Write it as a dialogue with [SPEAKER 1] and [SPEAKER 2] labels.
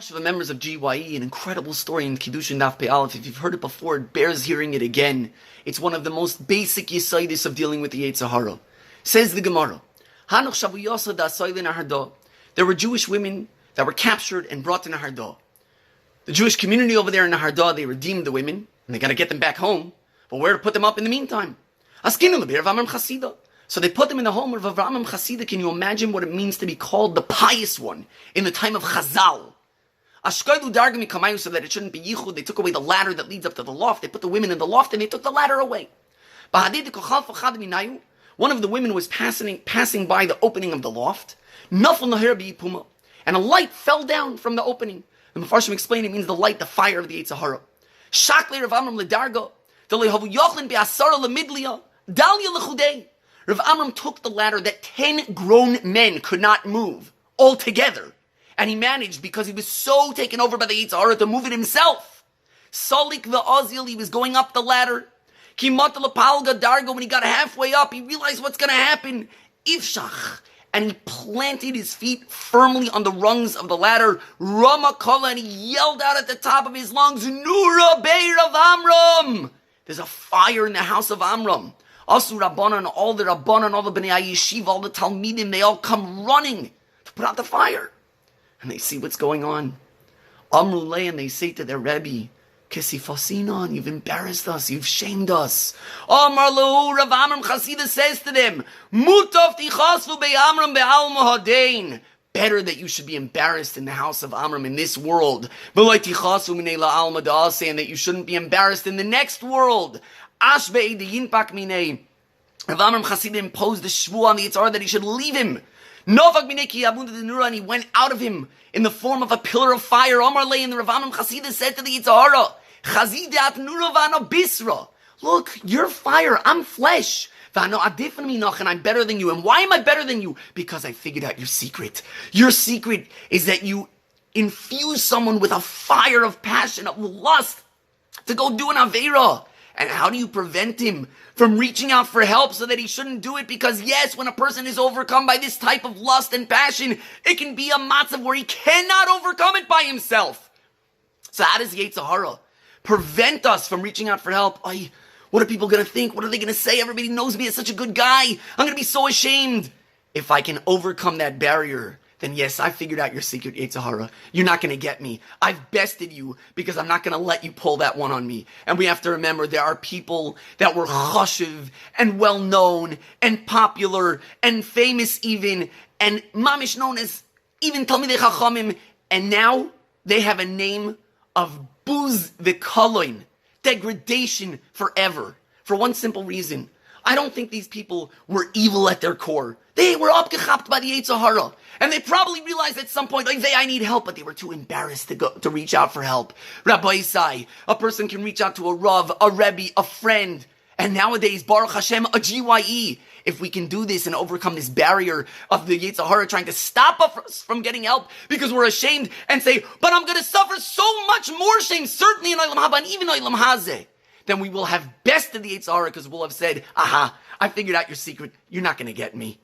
[SPEAKER 1] Machshava members of GYE, an incredible story in Kiddushin Daf Pei Aleph. If you've heard it before, it bears hearing it again. It's one of the most basic yesodis of dealing with the Yetzer Hara. Says the Gemara, there were Jewish women that were captured and brought to Nahardah. The Jewish community over there in Nahardah, they redeemed the women, and they got to get them back home. But where to put them up in the meantime? So they put them in the home of Avraham Chasida. Can you imagine what it means to be called the pious one in the time of Chazal? So that it shouldn't be yichud, they took away the ladder that leads up to the loft. They put the women in the loft and they took the ladder away. One of the women was passing by the opening of the loft, and a light fell down from the opening. The Mefarshim explained it means the light, the fire of the Yetzer Hara. Rav Amram took the ladder that 10 grown men could not move altogether. And he managed, because he was so taken over by the Yetzer Hara, to move it himself. Salik the Ozil, he was going up the ladder. Kimat Lapalga Dargo, when he got halfway up, he realized what's going to happen. Ivshach. And he planted his feet firmly on the rungs of the ladder. Rama Kala, and he yelled out at the top of his lungs, Nura Beir of Amram. There's a fire in the house of Amram. Asu Rabbanan, all the Rabbanan, all the Bnei Yeshiva, all the Talmidim, they all come running to put out the fire. And they see what's going on. Amrulay, and they say to their Rabbi, Kesifasinan, you've embarrassed us, you've shamed us. Amar Lahu, Rav Amram Chasida says to them, Mutov tichasvu be'amram be'al mohadein. Better that you should be embarrassed in the house of Amram in this world. V'loi tichasvu minei la'al mada'aseh, and that you shouldn't be embarrassed in the next world. Ash be'ed yinpak minei. Rav Amram Chasida imposed the shvu on the Yetzer Hara that he should leave him. Novak minei ki yabunda denura, and he went out of him in the form of a pillar of fire. Omar Lei, and the Rav Amram Chasida said to the Yetzer Hara, Chazidat nura v'ano bisra. Look, you're fire, I'm flesh. V'ano adifan minach, and I'm better than you. And why am I better than you? Because I figured out your secret. Your secret is that you infuse someone with a fire of passion, of lust, to go do an Aveira. And how do you prevent him from reaching out for help so that he shouldn't do it? Because yes, when a person is overcome by this type of lust and passion, it can be a matzav where he cannot overcome it by himself. So how does Yetzer Hara prevent us from reaching out for help? Ay, what are people going to think? What are they going to say? Everybody knows me as such a good guy. I'm going to be so ashamed. If I can overcome that barrier, then yes, I figured out your secret, Yetzer Hara. You're not going to get me. I've bested you because I'm not going to let you pull that one on me. And we have to remember there are people that were chashuv and well-known and popular and famous even and mamish known as even Talmidei Chachamim, and now they have a name of buz v'kaloin, degradation forever, for one simple reason. I don't think these people were evil at their core. They were abgechapt by the Yetzer Hara. And they probably realized at some point, like, I need help, but they were too embarrassed to reach out for help. Rabbi Isai, a person can reach out to a Rav, a Rebbe, a friend. And nowadays, Baruch Hashem, a GYE. If we can do this and overcome this barrier of the Yetzer Hara trying to stop us from getting help because we're ashamed and say, but I'm going to suffer so much more shame, certainly in Olam Haba and even Olam Hazeh, then we will have bested the Yetzer Hara because we'll have said, aha, I figured out your secret. You're not going to get me.